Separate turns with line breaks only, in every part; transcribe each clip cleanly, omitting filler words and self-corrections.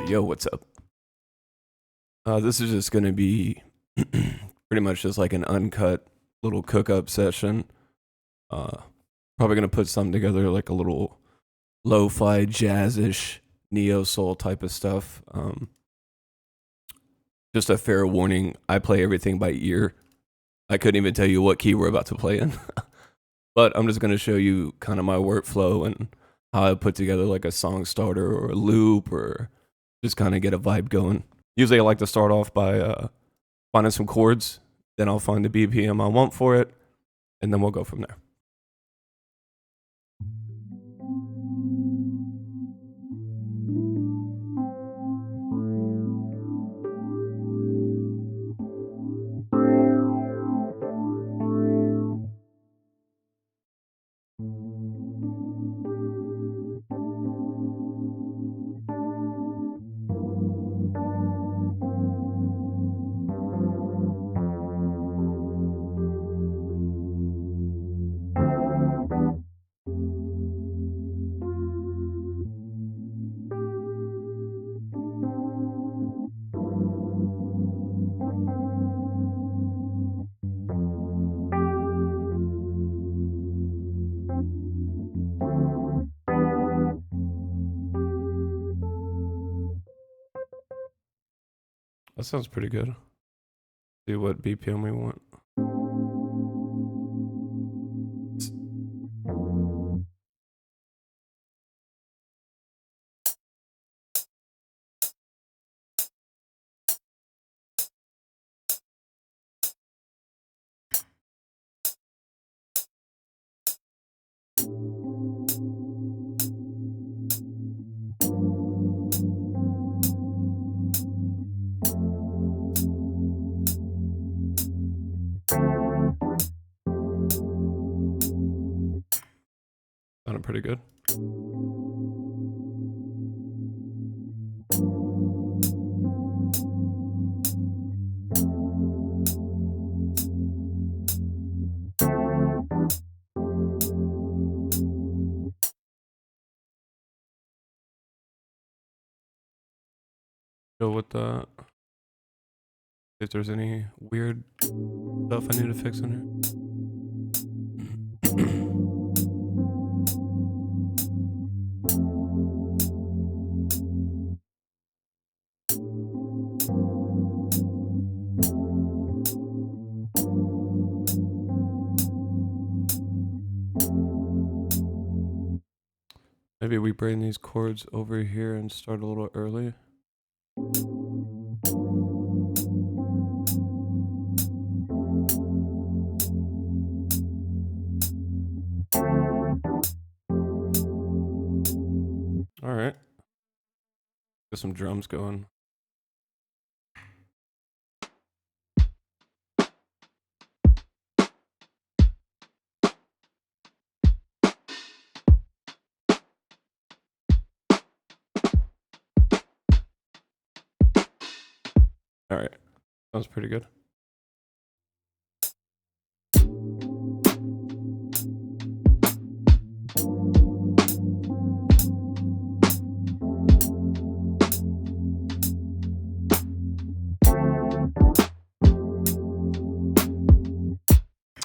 Yo, what's up? This is just gonna be pretty much just like an uncut little cook-up session. Uh, Probably gonna put something together like a little lo-fi, jazzish, neo-soul type of stuff. Just a fair warning, I play everything by ear. I couldn't even tell you what key we're about to play in. But I'm just gonna show you kind of my workflow and how I put together like a song starter or a loop or just kind of get a vibe going. Usually I like to start off by finding some chords, then I'll find the BPM I want for it, and then we'll go from there. That sounds pretty good. See what BPM we want. Sounded pretty good. Go with that. If there's any weird stuff I need to fix in here. Maybe we bring these chords over here and start a little early. All right. Get some drums going. All right. Sounds pretty good.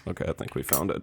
Okay, I think we found it.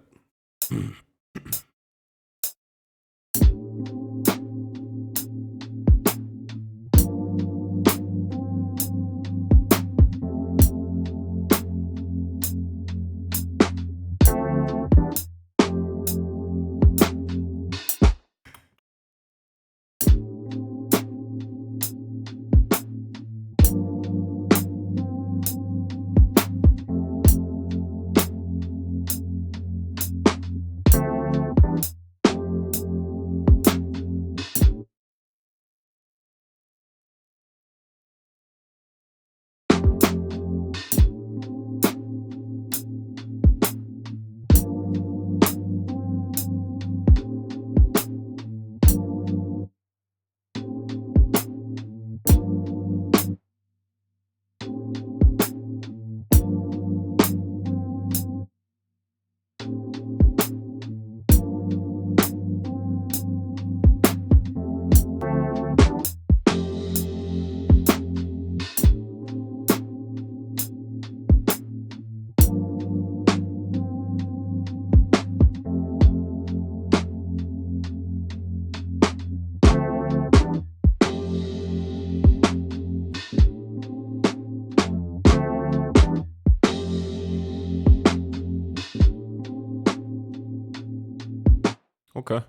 Okay.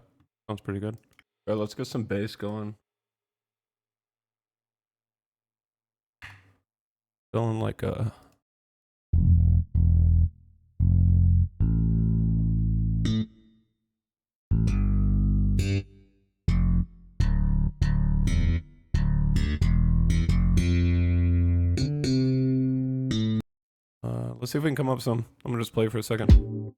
Sounds pretty good. All right, let's get some bass going. Feeling like a... let's see if we can come up with some. I'm gonna just play for a second.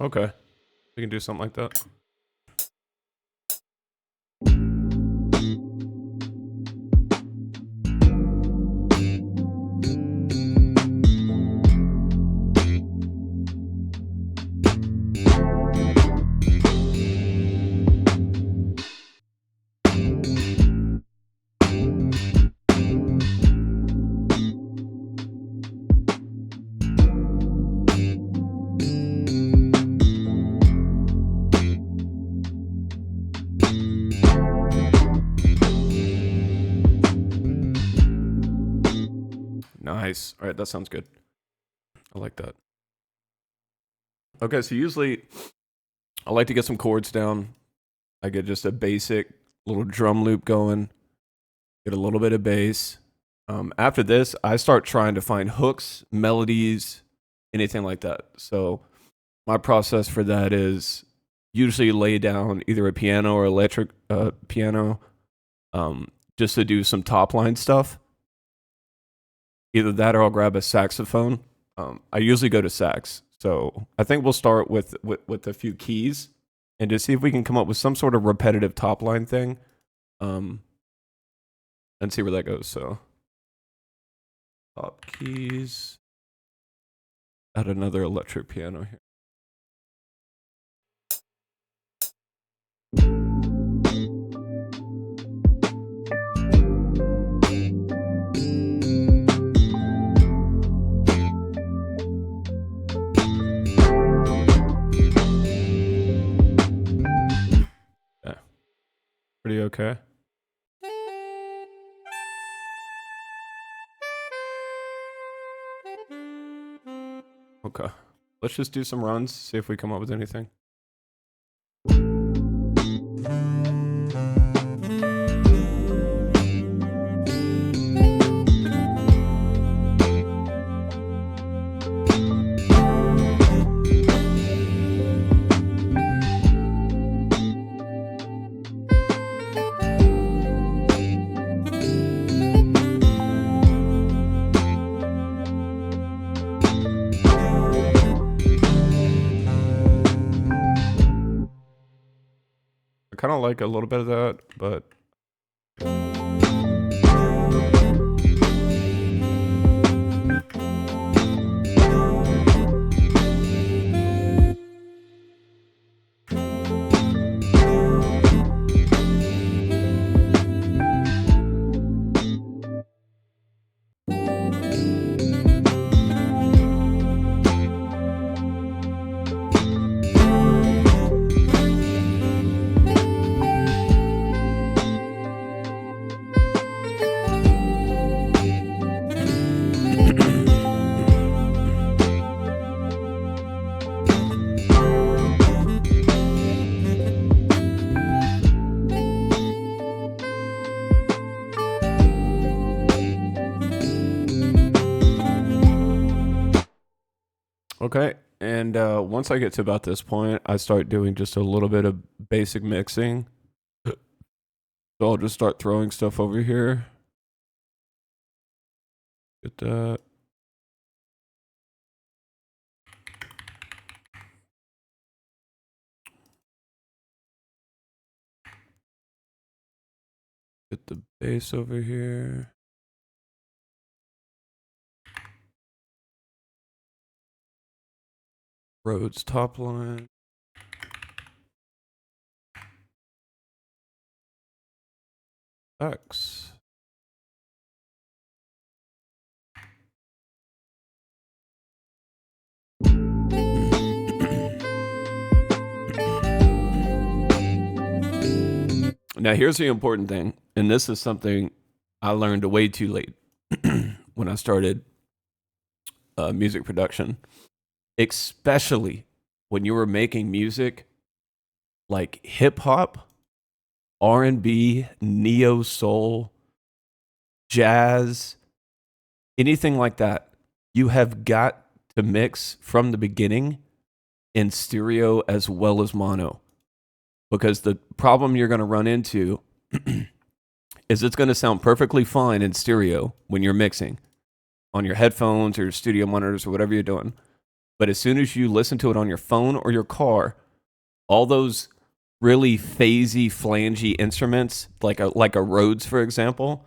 Okay, we can do something like that. Nice. All right, that sounds good. I like that. Okay, so usually I like to get some chords down. I get just a basic little drum loop going, get a little bit of bass. After this, I start trying to find hooks, melodies, anything like that. So my process for that is usually lay down either a piano or electric piano just to do some top line stuff. Either that or I'll grab a saxophone. I usually go to sax. So I think we'll start with a few keys and just see if we can come up with some sort of repetitive top line thing and see where that goes. So top keys. Add another electric piano here. Yeah. Pretty okay. Okay. Let's just do some runs, see if we come up with anything. I kind of like a little bit of that, but okay. And once I get to about this point, I start doing just a little bit of basic mixing. So I'll just start throwing stuff over here. Get that. Get the bass over here. Rhodes top line. X. Now, here's the important thing, and this is something I learned way too late when I started music production, especially when you were making music like hip hop, R&B, neo soul, jazz, anything like that. You have got to mix from the beginning in stereo as well as mono, because the problem you're going to run into is it's going to sound perfectly fine in stereo when you're mixing on your headphones or your studio monitors or whatever you're doing. But as soon as you listen to it on your phone or your car, all those really phasey, flangey instruments, like a Rhodes, for example,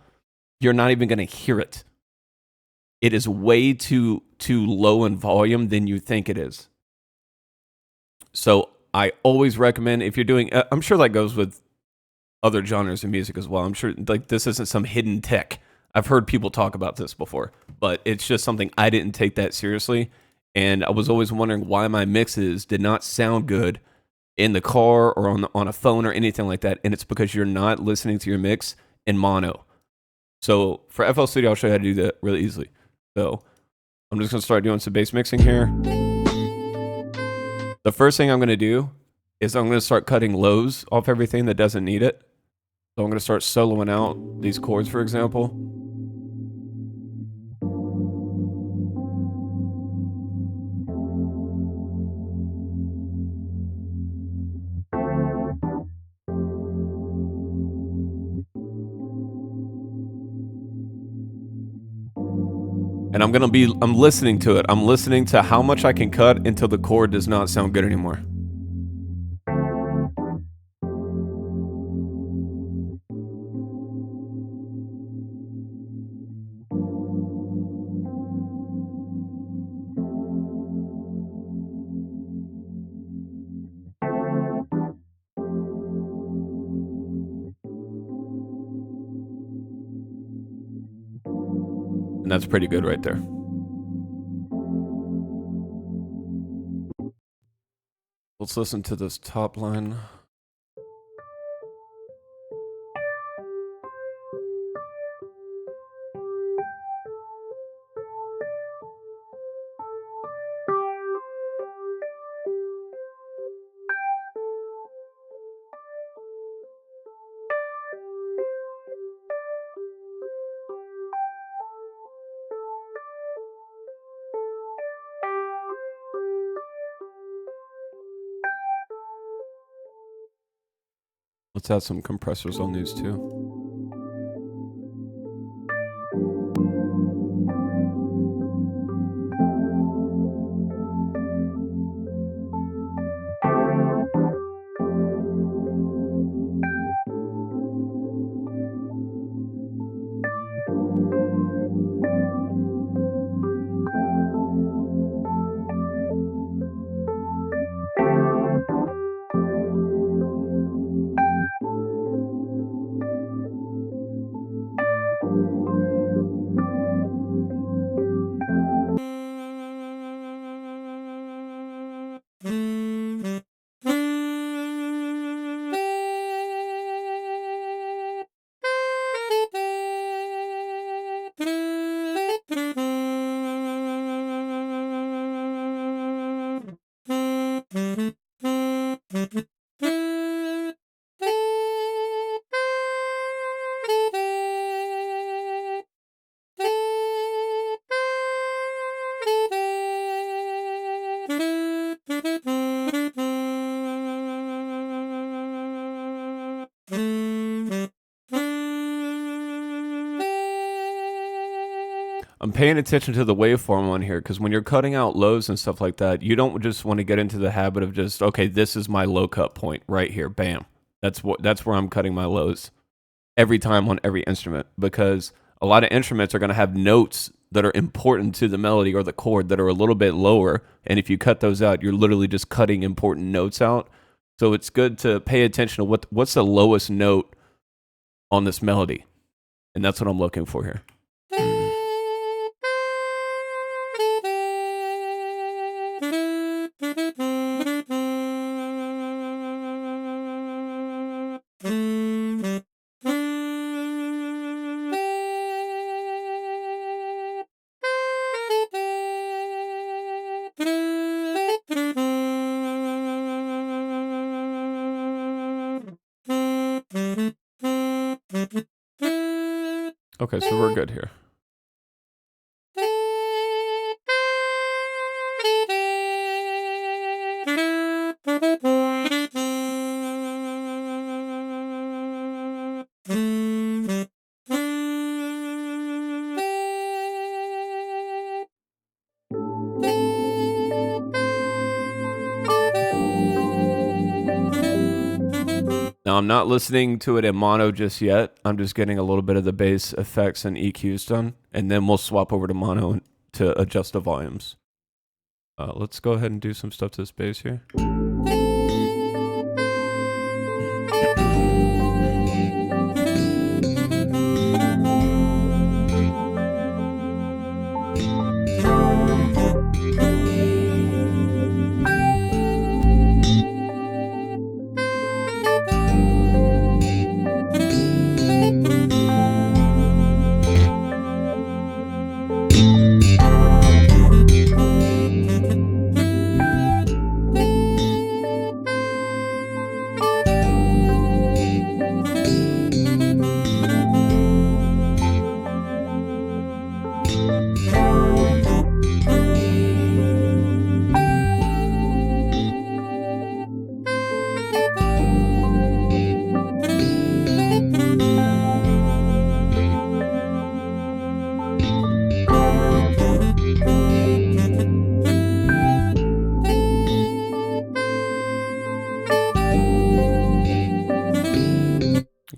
you're not even going to hear it. It is way too low in volume than you think it is. So I always recommend, if you're doing, I'm sure that goes with other genres of music as well. I'm sure like this isn't some hidden tech. I've heard people talk about this before, but it's just something I didn't take that seriously. And I was always wondering why my mixes did not sound good in the car or on a phone or anything like that. And it's because you're not listening to your mix in mono. So for FL Studio, I'll show you how to do that really easily. So I'm just going to start doing some bass mixing here. The first thing I'm going to do is I'm going to start cutting lows off everything that doesn't need it. So I'm going to start soloing out these chords, for example. And I'm listening to it. I'm listening to how much I can cut until the chord does not sound good anymore. And that's pretty good right there. Let's listen to this top line. Let's add some compressors on these too. I'm paying attention to the waveform on here because when you're cutting out lows and stuff like that, you don't just want to get into the habit of just, okay, this is my low cut point right here. Bam. That's where I'm cutting my lows every time on every instrument, because a lot of instruments are going to have notes that are important to the melody or the chord that are a little bit lower. And if you cut those out, you're literally just cutting important notes out. So it's good to pay attention to what's the lowest note on this melody. And that's what I'm looking for here. Okay, so we're good here. Now, I'm not listening to it in mono just yet. I'm just getting a little bit of the bass effects and EQs done, and then we'll swap over to mono to adjust the volumes. Let's go ahead and do some stuff to this bass here.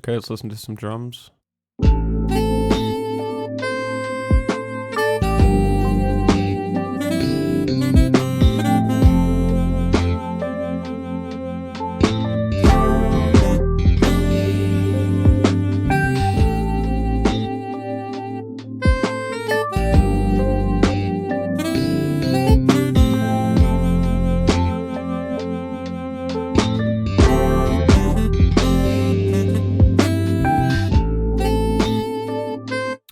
Okay, let's listen to some drums.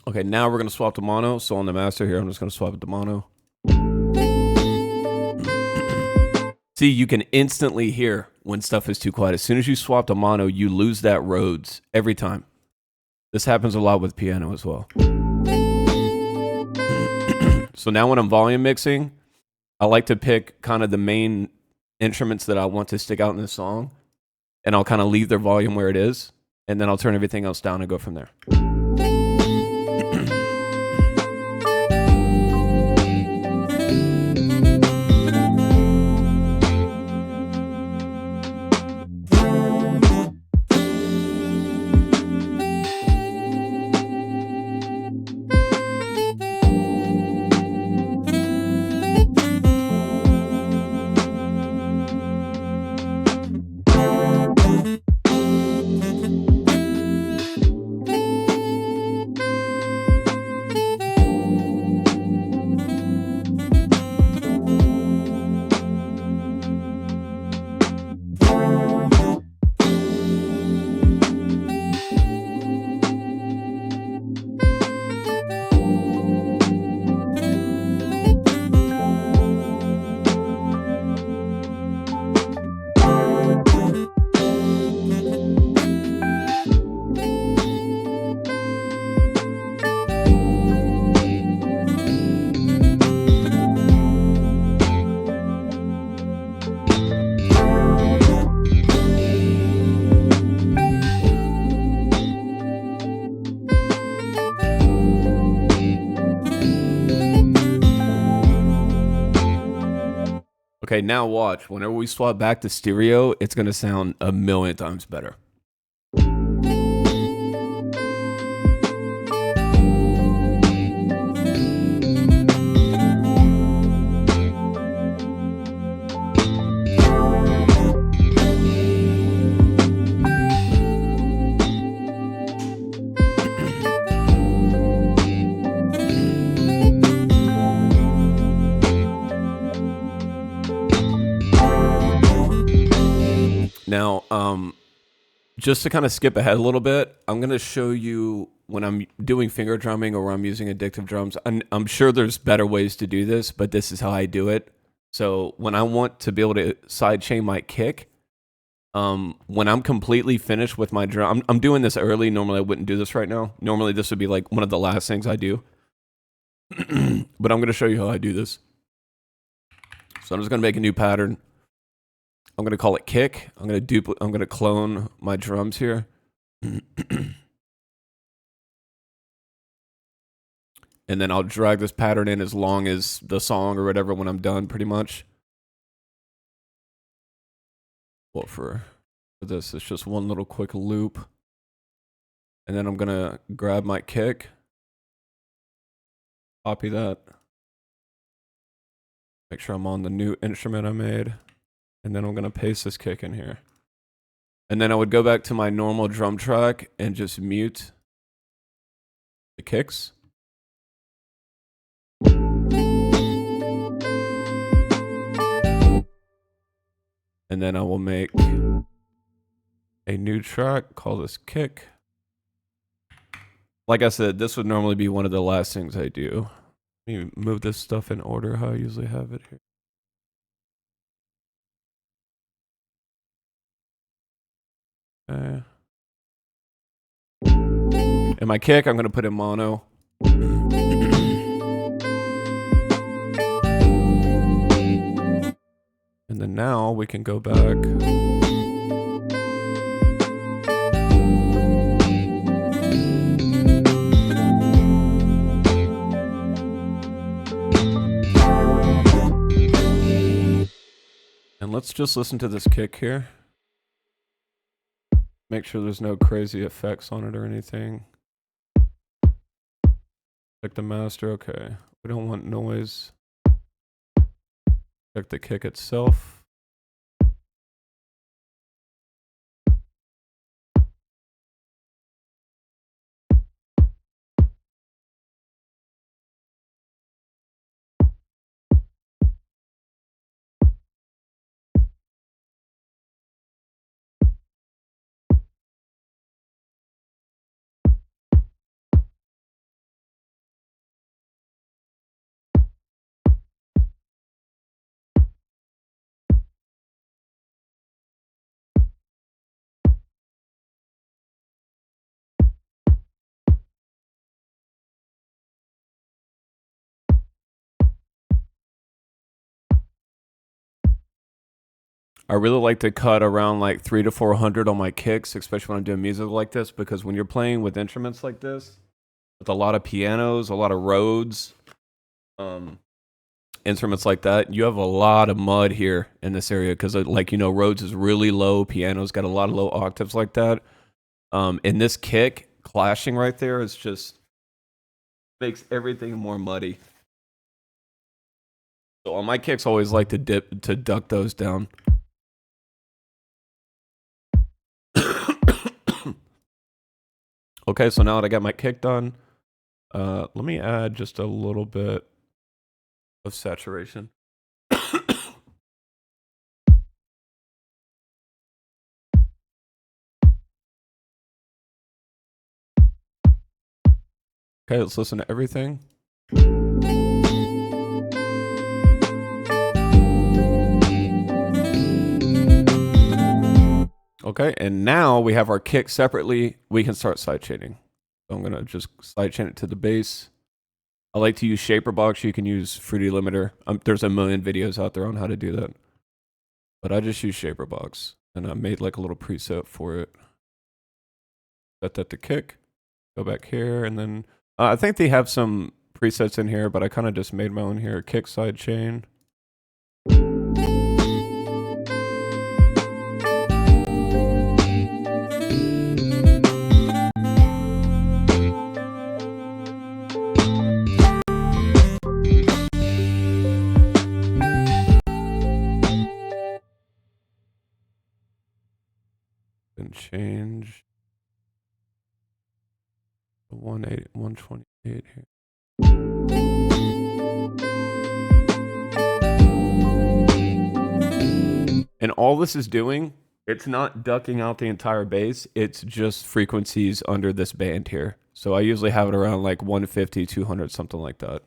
Okay, now we're going to swap to mono. So on the master here, I'm just going to swap it to mono. See, you can instantly hear when stuff is too quiet. As soon as you swap to mono, you lose that Rhodes every time. This happens a lot with piano as well. So now when I'm volume mixing, I like to pick kind of the main instruments that I want to stick out in the song, and I'll kind of leave their volume where it is, and then I'll turn everything else down and go from there. Okay, now watch. Whenever we swap back to stereo, it's going to sound a million times better. Now, just to kind of skip ahead a little bit, I'm going to show you when I'm doing finger drumming or when I'm using addictive drums. I'm sure there's better ways to do this, but this is how I do it. So when I want to be able to sidechain my kick, When I'm completely finished with my drum, I'm doing this early. Normally, I wouldn't do this right now. Normally, this would be like one of the last things I do. But I'm going to show you how I do this. So I'm just going to make a new pattern. I'm going to call it kick. I'm going to clone my drums here. And then I'll drag this pattern in as long as the song or whatever when I'm done, pretty much. Well, for this, it's just one little quick loop. And then I'm going to grab my kick. Copy that. Make sure I'm on the new instrument I made. And then I'm going to paste this kick in here. And then I would go back to my normal drum track and just mute the kicks. And then I will make a new track, call this kick. Like I said, this would normally be one of the last things I do. Let me move this stuff in order how I usually have it here. Okay. And my kick, I'm going to put in mono. And then now we can go back. And let's just listen to this kick here. Make sure there's no crazy effects on it or anything. Check the master, okay. We don't want noise. Check the kick itself. I really like to cut around like 300 to 400 on my kicks, especially when I'm doing music like this, because when you're playing with instruments like this, with a lot of pianos, a lot of Rhodes, instruments like that, you have a lot of mud here in this area because, like, you know, Rhodes is really low, piano's got a lot of low octaves like that. And this kick clashing right there is just makes everything more muddy. So on my kicks, I always like to duck those down. Okay, so now that I got my kick done, let me add just a little bit of saturation. Okay, let's listen to everything. Okay, and now we have our kick separately. We can start sidechaining. So I'm going to just sidechain it to the bass. I like to use Shaper Box. You can use Fruity Limiter. There's a million videos out there on how to do that. But I just use Shaper Box. And I made like a little preset for it. Set that to kick. Go back here. And then I think they have some presets in here, but I kind of just made my own here. Kick sidechain. And change the 128 here. And all this is doing, it's not ducking out the entire bass, it's just frequencies under this band here. So I usually have it around like 150, 200, something like that.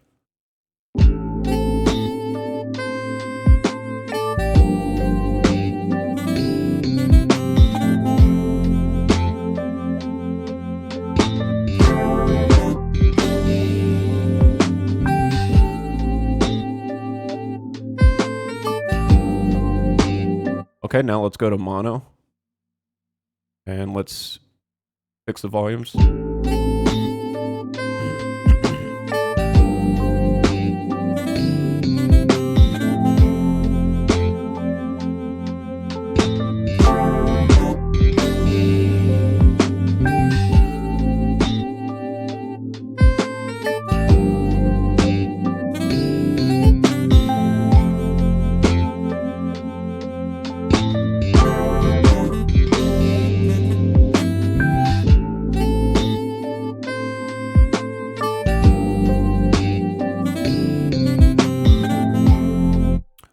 Okay, now let's go to mono. And let's fix the volumes.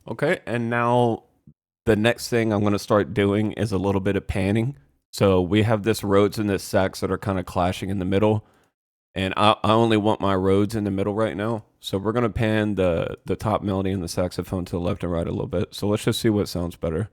Okay, and now the next thing I'm going to start doing is a little bit of panning. So we have this Rhodes and this sax that are kind of clashing in the middle. And I only want my Rhodes in the middle right now. So we're going to pan the top melody and the saxophone to the left and right a little bit. So let's just see what sounds better.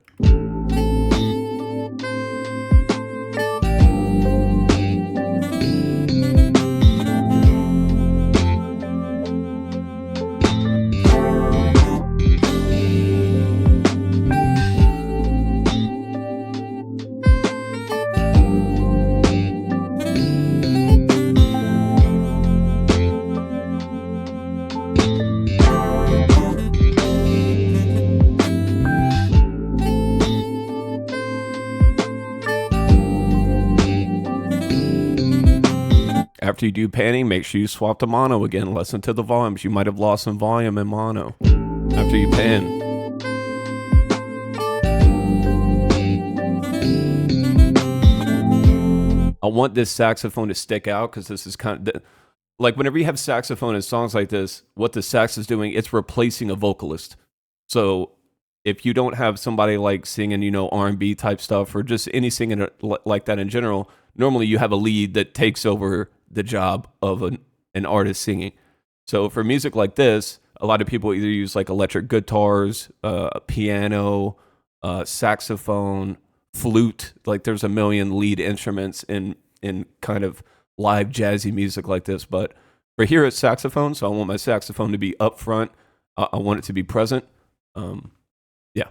After you do panning, make sure you swap to mono again. Listen to the volumes. You might have lost some volume in mono after you pan. I want this saxophone to stick out because this is kind of like whenever you have saxophone in songs like this, what the sax is doing, it's replacing a vocalist. So if you don't have somebody like singing, you know, R&B type stuff or just any singing like that in general, normally you have a lead that takes over the job of an artist singing. So for music like this, a lot of people either use like electric guitars, piano, saxophone, flute. Like there's a million lead instruments in kind of live jazzy music like this. But for here it's saxophone, so I want my saxophone to be up front. I want it to be present. Yeah.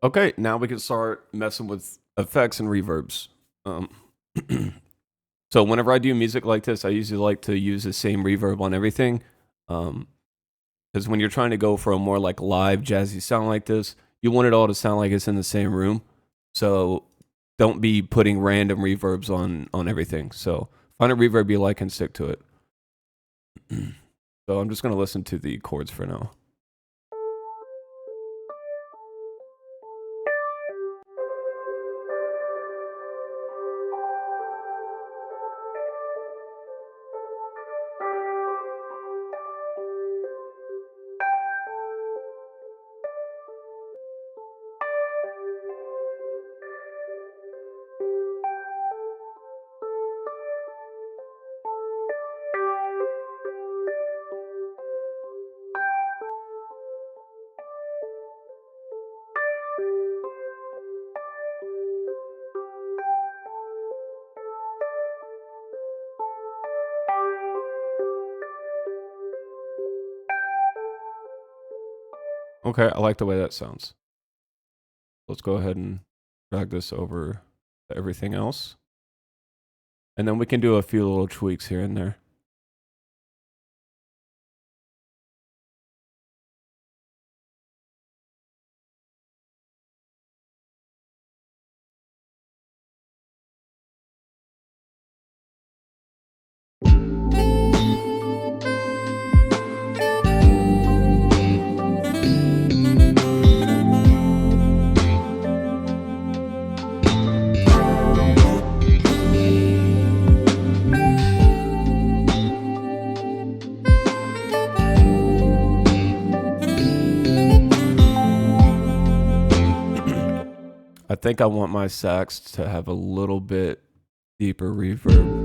Okay, now we can start messing with effects and reverbs. So whenever I do music like this, I usually like to use the same reverb on everything. Because when you're trying to go for a more like live jazzy sound like this, you want it all to sound like it's in the same room. So don't be putting random reverbs on everything. So find a reverb you like and stick to it. So I'm just going to listen to the chords for now. Okay, I like the way that sounds. Let's go ahead and drag this over to everything else. And then we can do a few little tweaks here and there. I think I want my sax to have a little bit deeper reverb.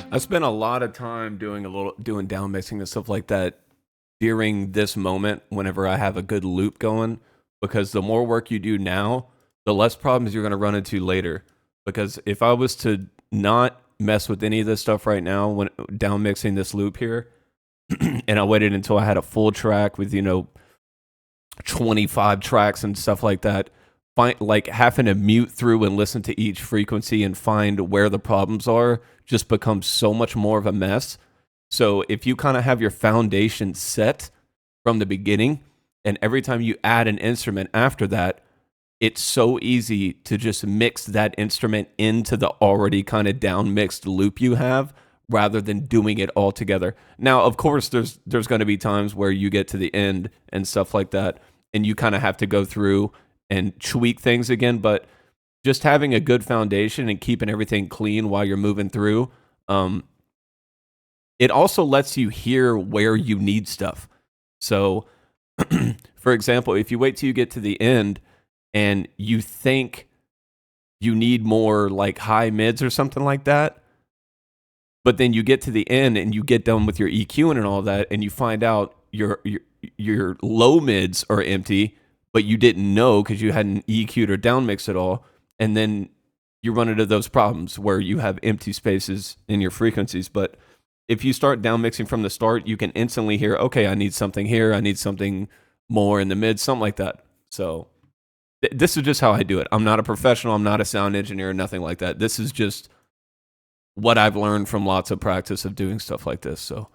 I spent a lot of time doing down mixing and stuff like that during this moment whenever I have a good loop going, because the more work you do now, the less problems you're going to run into later. Because if I was to not mess with any of this stuff right now when down mixing this loop here, and I waited until I had a full track with 25 tracks and stuff like that, like having to mute through and listen to each frequency and find where the problems are just becomes so much more of a mess. So if you kind of have your foundation set from the beginning, and every time you add an instrument after that, it's so easy to just mix that instrument into the already kind of down mixed loop you have, rather than doing it all together. Now, of course, there's going to be times where you get to the end and stuff like that, and you kind of have to go through and tweak things again. But just having a good foundation and keeping everything clean while you're moving through, it also lets you hear where you need stuff. So, for example, if you wait till you get to the end and you think you need more like high mids or something like that, but then you get to the end and you get done with your EQing and all that, and you find out your low mids are empty, but you didn't know because you hadn't EQ'd or down mixed at all. And then you run into those problems where you have empty spaces in your frequencies. But if you start down mixing from the start, you can instantly hear, okay, I need something here, I need something more in the mid, something like that. So this is just how I do it. I'm not a professional, I'm not a sound engineer, nothing like that. This is just what I've learned from lots of practice of doing stuff like this. So.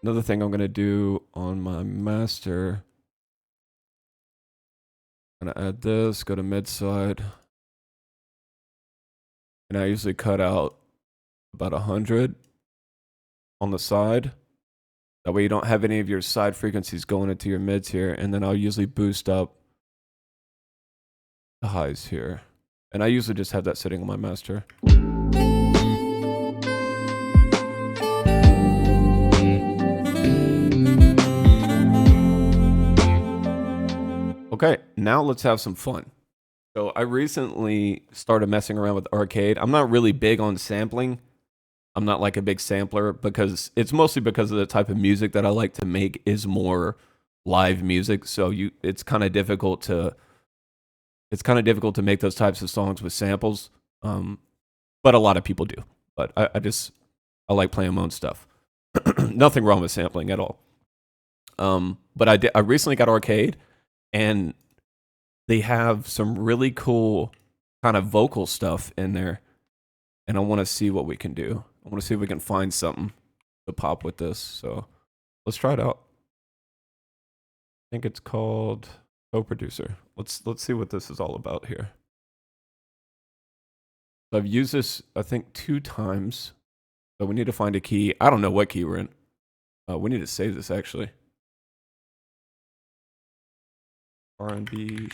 Another thing I'm going to do on my master, I'm going to add this, go to mid side, and I usually cut out about 100 on the side. That way you don't have any of your side frequencies going into your mids here, and then I'll usually boost up the highs here. And I usually just have that sitting on my master. Okay, now let's have some fun. So I recently started messing around with arcade. I'm not really big on sampling. I'm not like a big sampler because it's mostly because of the type of music that I like to make is more live music. So it's kind of difficult to make those types of songs with samples. But a lot of people do. But I like playing my own stuff. Nothing wrong with sampling at all. But I recently got arcade. And they have some really cool kind of vocal stuff in there. And I want to see what we can do. I want to see if we can find something to pop with this. So let's try it out. I think it's called Co-Producer. Let's see what this is all about here. So I've used this, I think, 2 times. So we need to find a key. I don't know what key we're in. We need to save this, actually. RnB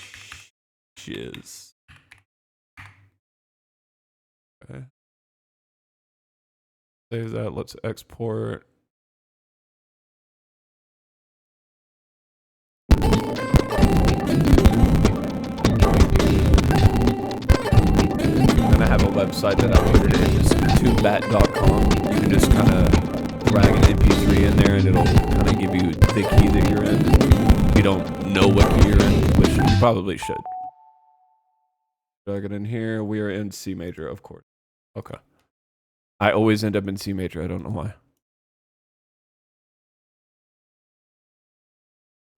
shiz. Okay. Save that. Let's export. I'm gonna have a website that I put it in. It's tubat.com. You can just kind of drag an MP3 in there, and it'll kind of give you the key that you're in. You don't know what key you're in, which you probably should. Drag it in here. We are in C major, of course. Okay. I always end up in C major. I don't know why.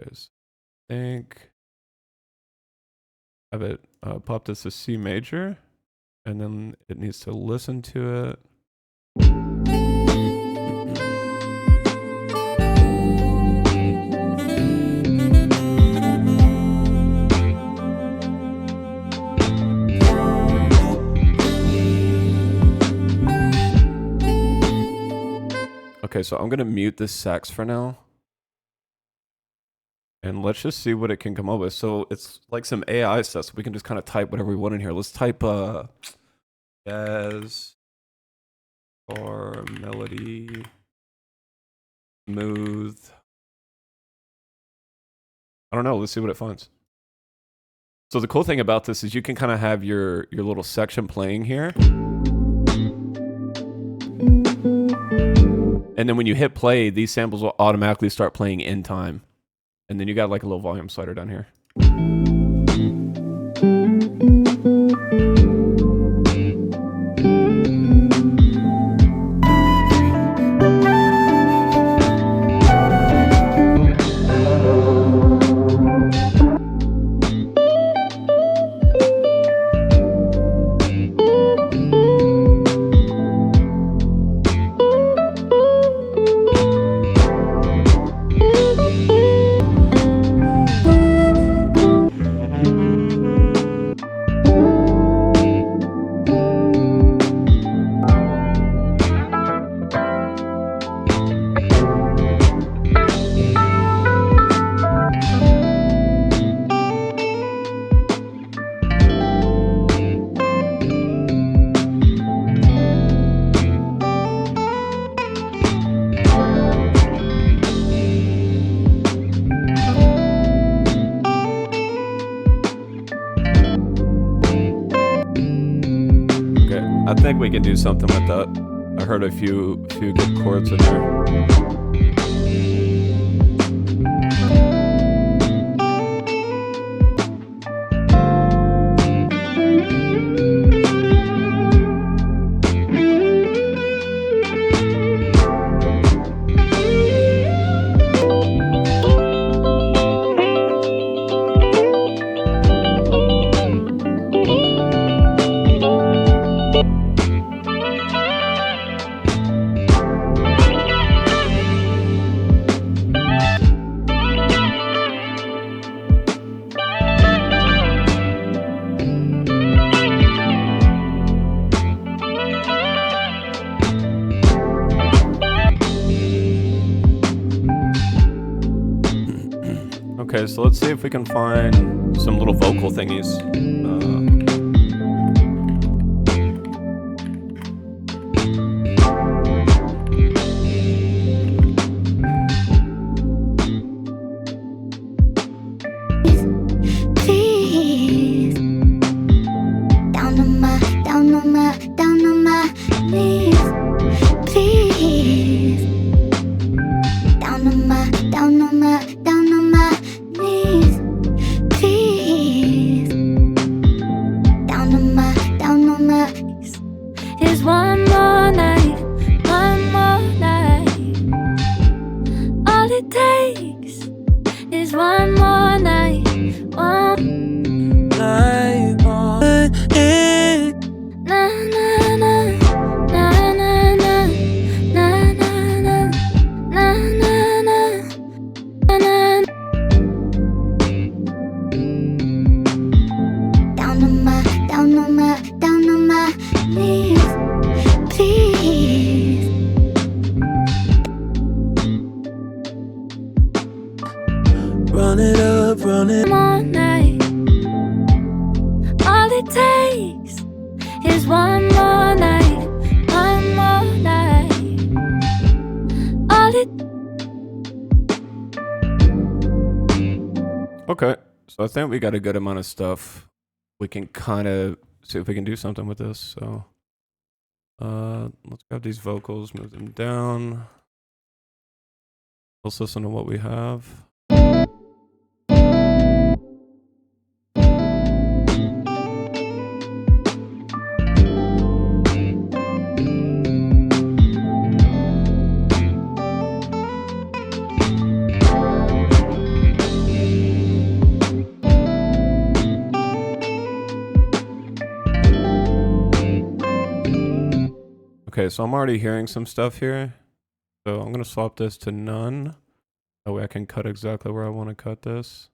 I think have it pop this to C major, and then it needs to listen to it. Okay, so I'm going to mute this sax for now. And let's just see what it can come up with. So it's like some AI stuff, so we can just kind of type whatever we want in here. Let's type jazz or melody smooth. I don't know. Let's see what it finds. So the cool thing about this is you can kind of have your little section playing here. And then when you hit play, these samples will automatically start playing in time. And then you got like a little volume slider down here. I think we can do something with that. I heard a few good chords in there. Okay, so let's see if we can find some little vocal thingies.
Run it up, run it all night. All it takes is one more night, one more night. All it.
Okay, so I think we got a good amount of stuff. We can kind of see if we can do something with this. So, let's grab these vocals, move them down. Let's listen to what we have. Okay, so I'm already hearing some stuff here. So I'm going to swap this to none. That way I can cut exactly where I want to cut this.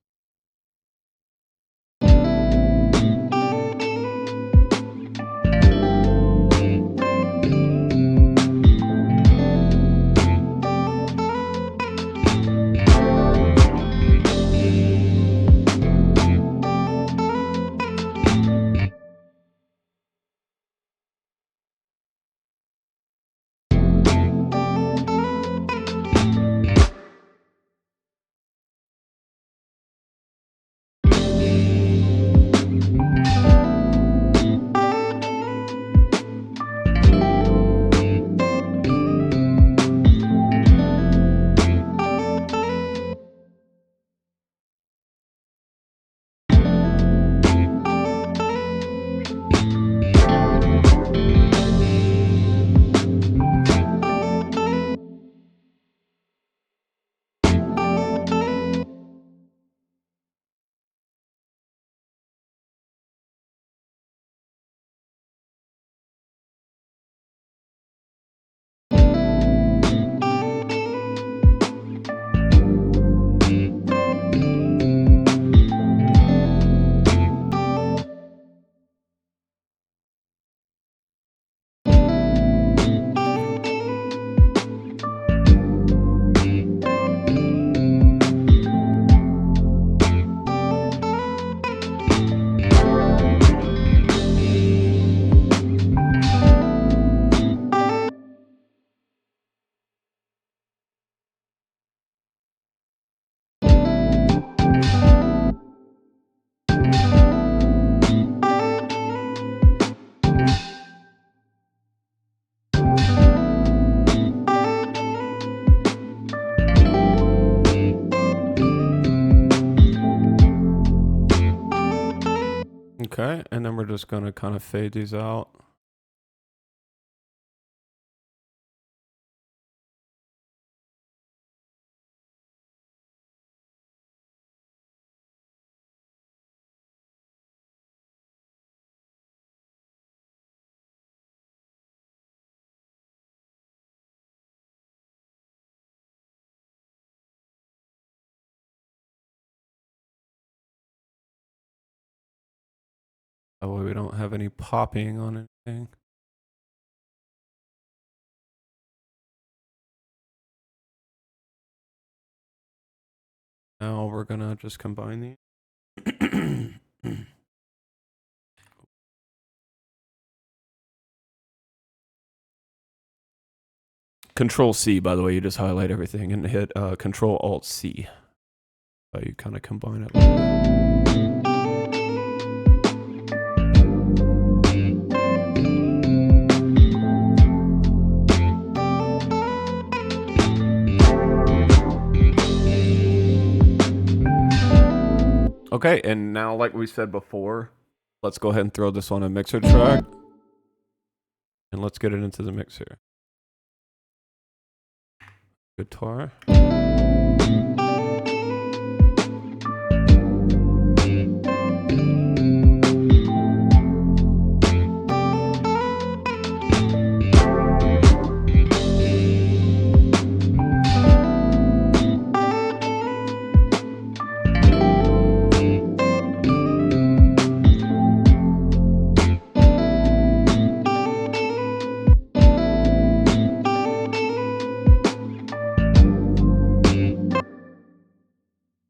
Okay, and then we're just going to kind of fade these out. That way we don't have any popping on anything. Now we're we're gonna just combine these. Control C, by the way, you just highlight everything and hit Control Alt C. You kind of combine it. Okay, and now, like we said before, let's go ahead and throw this on a mixer track. And let's get it into the mixer. Guitar.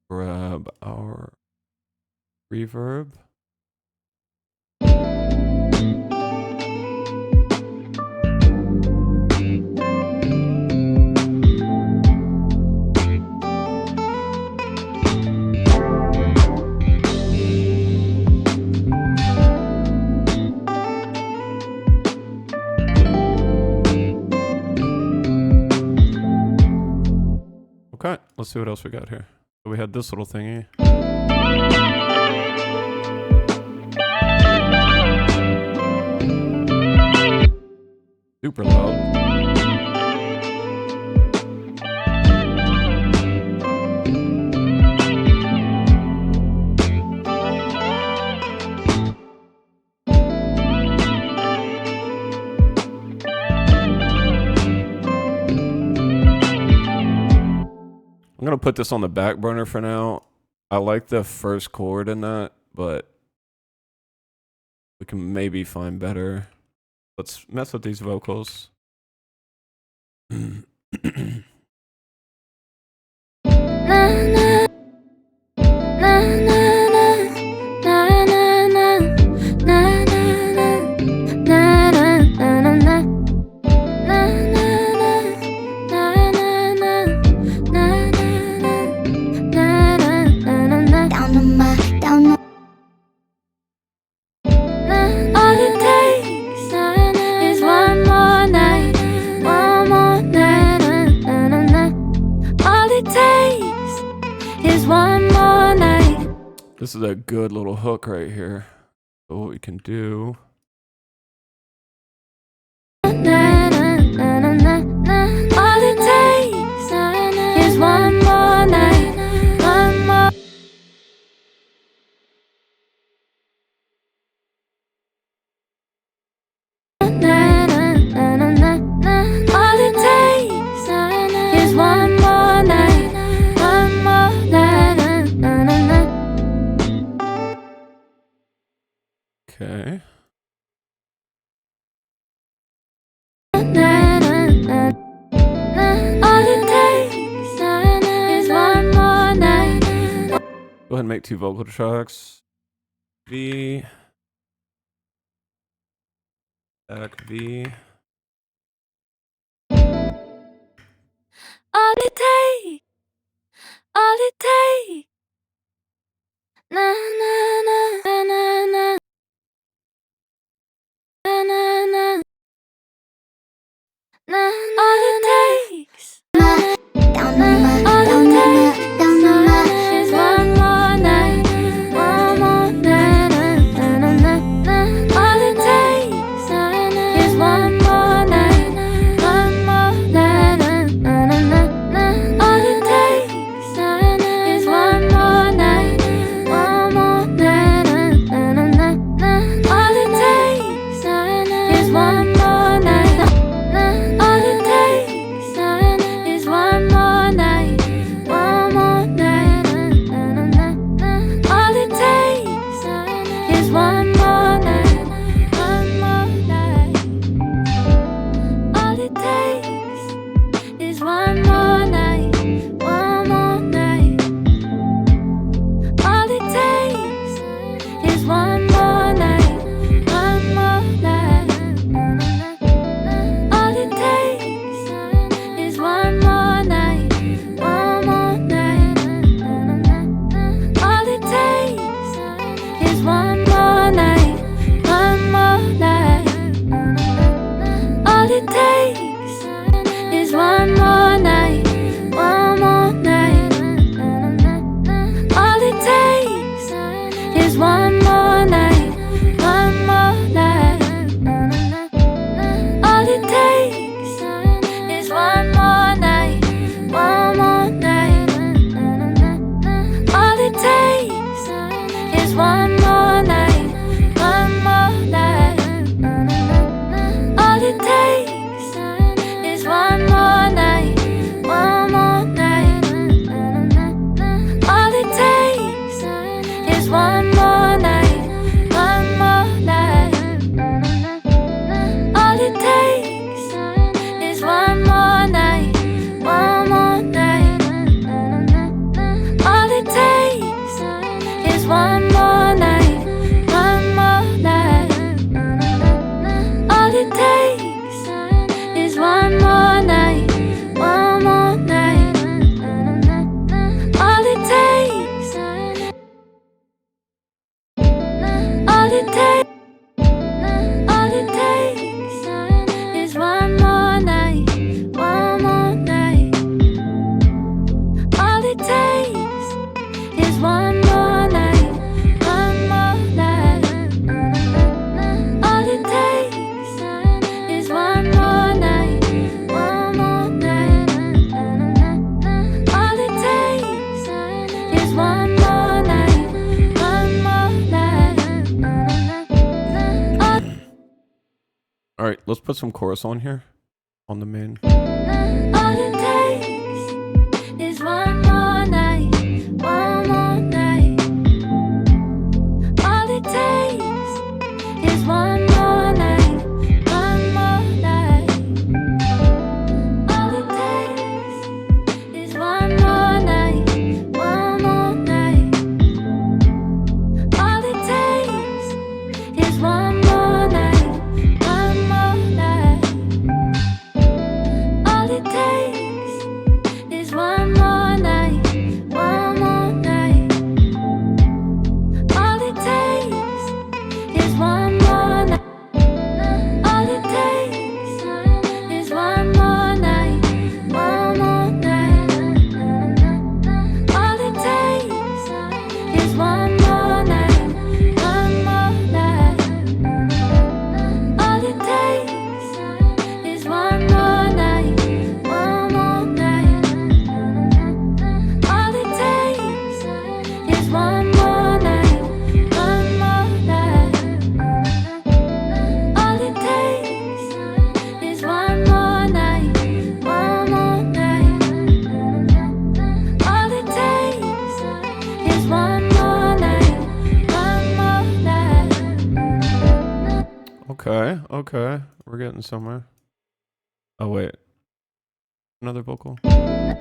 Grab our reverb. Okay, let's see what else we got here. So we had this little thingy. Super loud. I'm going to put this on the back burner for now. I like the first chord in that, but we can maybe find better. Let's mess with these vocals. This is a good little hook right here. So what we can do. All it takes is one more night, one more. All it takes is one more night, one more night. Okay. All it takes is one more night. Go ahead and make 2 vocal tracks. V. Back V. All it takes. All it takes. Na na na na na. Na na na. All it takes. All it takes is one more night, one more night. All it takes is one more night, one more night. All it takes is one more night, one more night. All it takes is one.
it takes is one more night, one more night. All it takes is one more night, one more night. All it takes is one more night, one more night. All it takes, all it takes. All it takes is one more night, one more night. All it takes is one more night, one more night. All it takes is one more night, one more night. All it takes is one more night, one more night.
All right, let's put some chorus on here on the main.
All it takes is one more night, one more night. All it takes is one more night, one more night. All it takes is one more night, one more night. All it takes is one more night, one more night. All it takes is one more night, one more night. All it takes is one more night. All it takes is one more night, one more night. All it takes is one more night, one more night. All it takes is one more night, one more night. All it takes is one more night, one more night. All it takes is one more night, one more night. All it takes is one more night, one more night.
Okay, we're getting somewhere. Oh wait, another vocal.
Down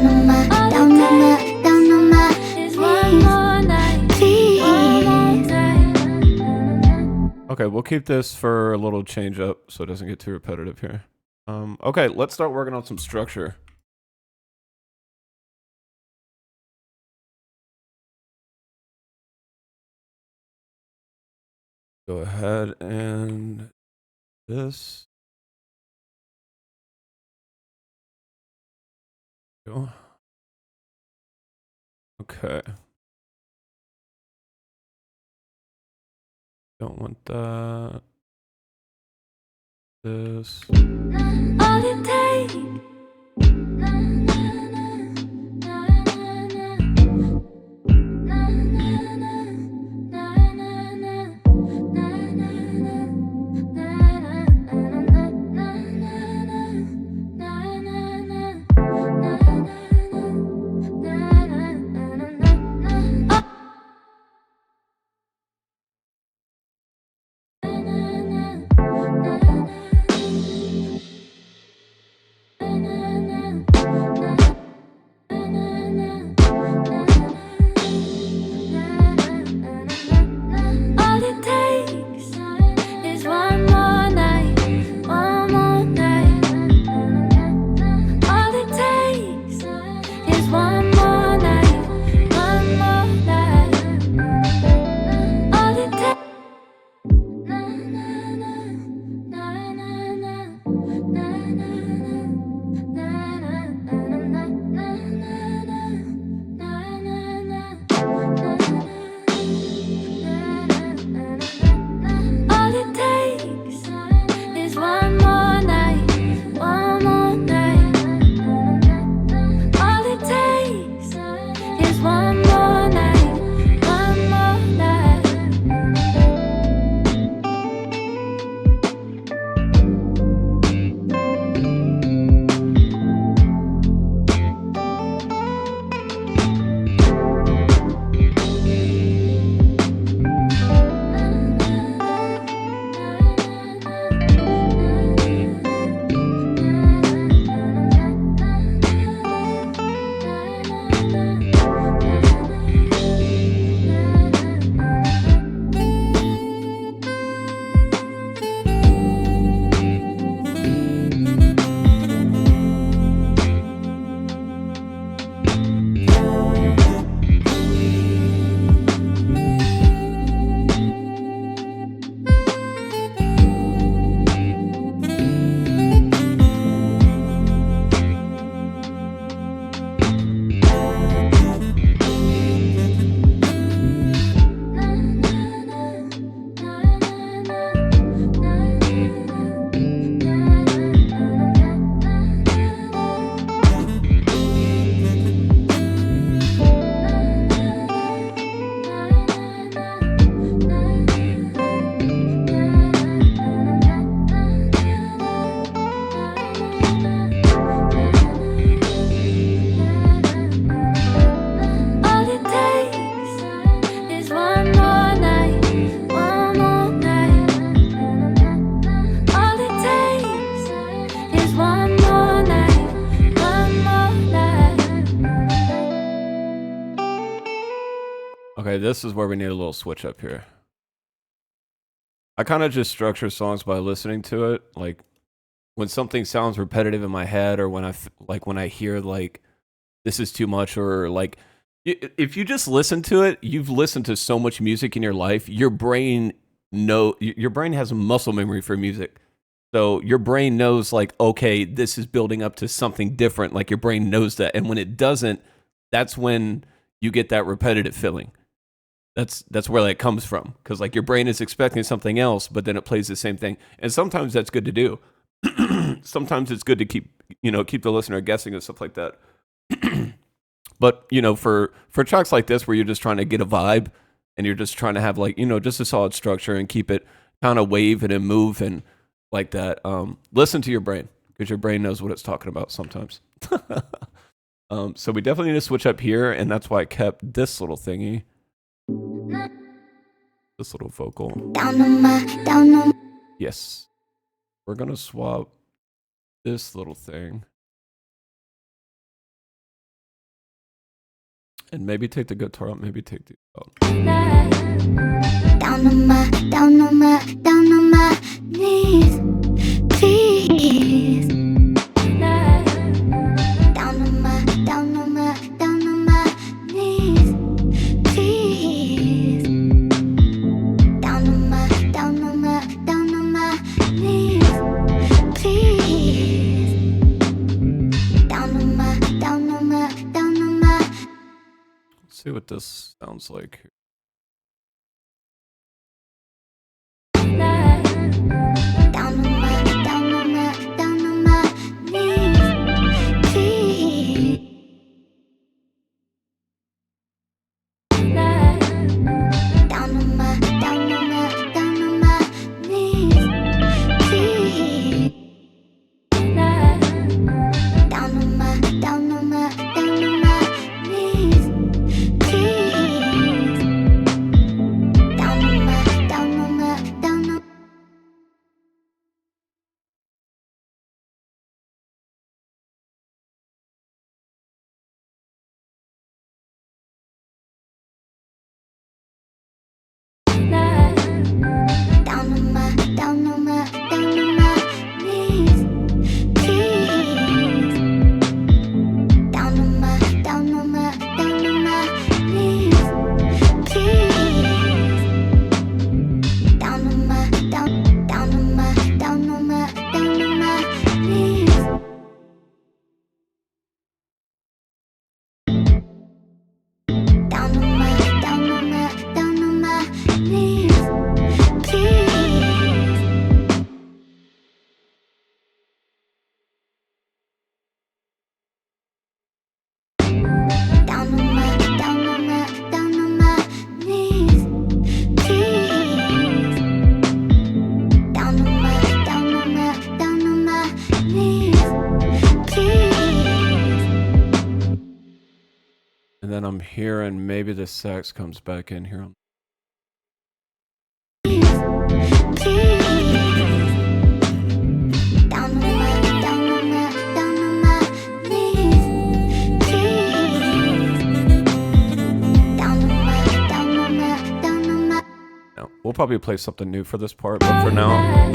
on my
Is one more night, one more
knees.
night.
Okay, we'll keep this for a little change up so it doesn't get too repetitive here. Okay, let's start working on some structure. Go ahead and this. Go. Okay. Don't want that. This.
All it takes.
Okay, this is where we need a little switch up here. I kind of just structure songs by listening to it. Like when something sounds repetitive in my head, or when when I hear like this is too much, or like if you just listen to it, you've listened to so much music in your life. Your brain has a muscle memory for music. So your brain knows like, okay, this is building up to something different. Like your brain knows that. And when it doesn't, that's when you get that repetitive feeling. That's where that comes from. Because like your brain is expecting something else, but then it plays the same thing. And sometimes that's good to do. Sometimes it's good to keep the listener guessing and stuff like that. But, for tracks like this where you're just trying to get a vibe and you're just trying to have like, just a solid structure and keep it kind of waving and moving like that, listen to your brain, because your brain knows what it's talking about sometimes. So we definitely need to switch up here, and that's why I kept this little thingy, this little vocal. Yes, we're gonna swap this little thing, and maybe take the guitar out, maybe take the out.
Down on my knees, please. Down on my knees, please. Down on my knees, please. Down on my
Let's see what this sounds like. And then I'm hearing maybe the sax comes back in here. Now, we'll probably play something new for this part, but for now.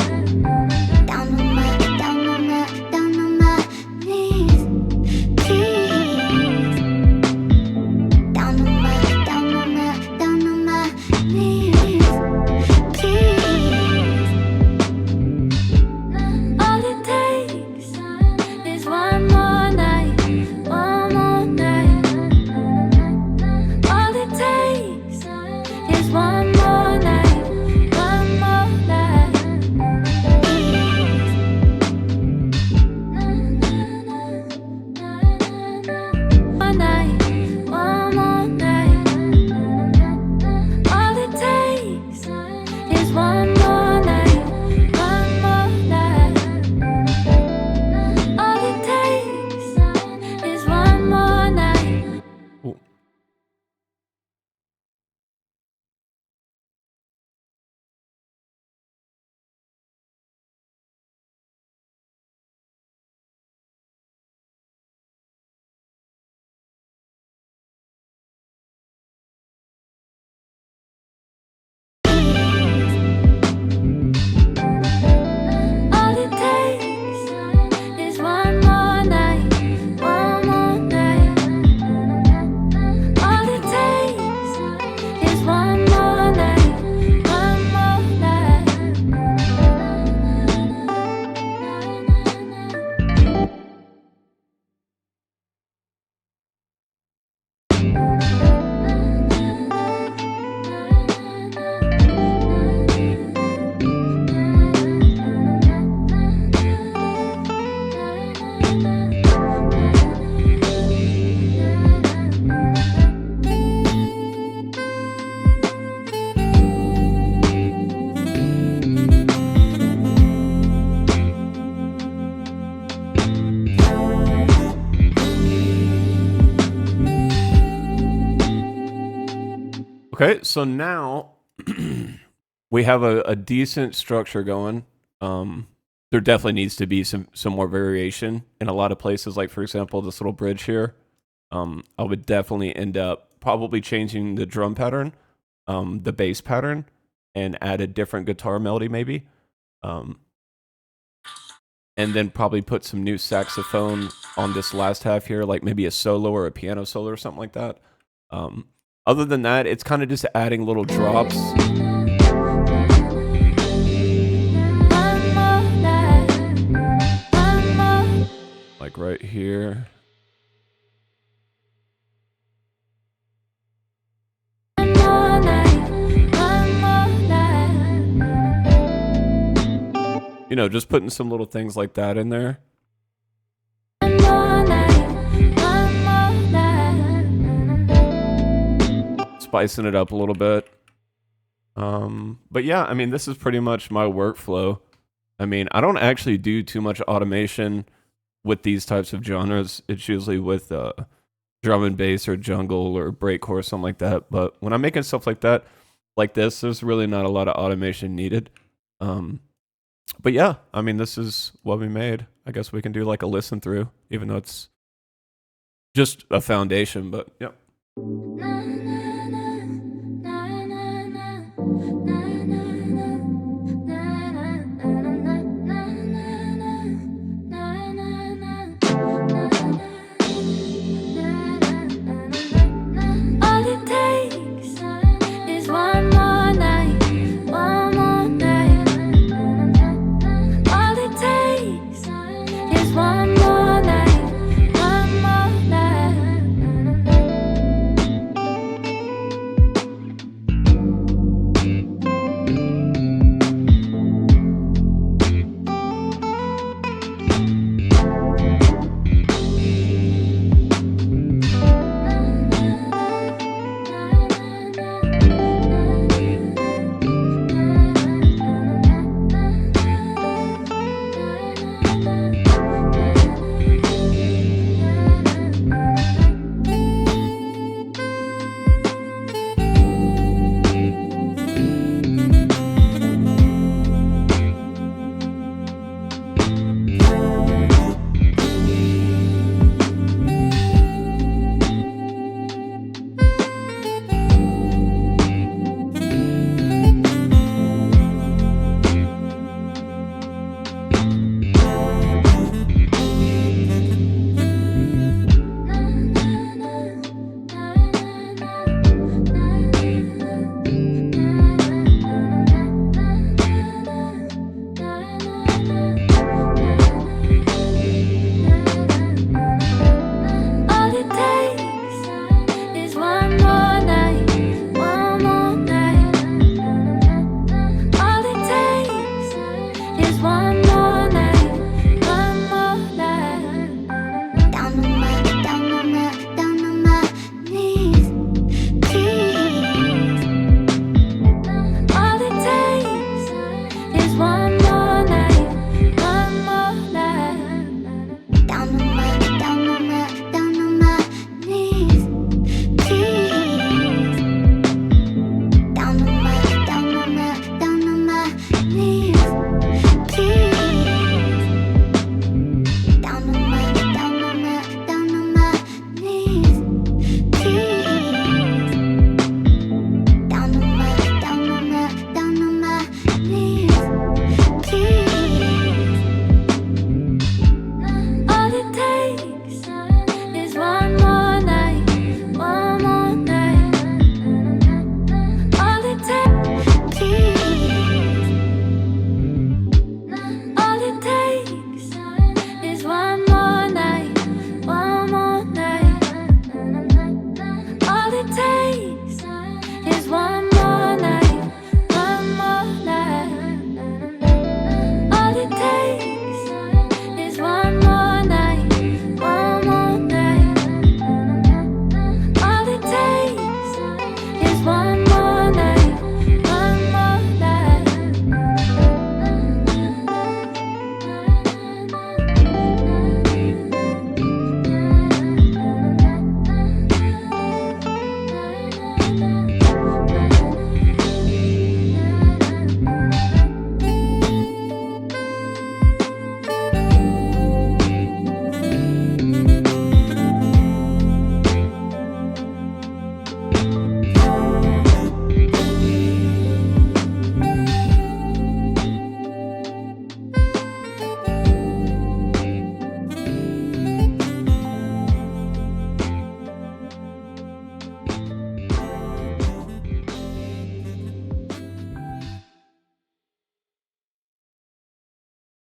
Okay, so now we have a decent structure going. There definitely needs to be some more variation in a lot of places. Like for example, this little bridge here. I would definitely end up probably changing the drum pattern, the bass pattern, and add a different guitar melody maybe. And then probably put some new saxophone on this last half here, like maybe a solo or a piano solo or something like that. Other than that, it's kind of just adding little drops. Like right here. You know, just putting some little things like that in there. Spicing it up a little bit. But yeah, I mean, this is pretty much my workflow. I mean, I don't actually do too much automation with these types of genres. It's usually with drum and bass or jungle or breakcore or something like that. But when I'm making stuff like that, like this, there's really not a lot of automation needed. But yeah, I mean, this is what we made. I guess we can do like a listen through, even though it's just a foundation, but yep.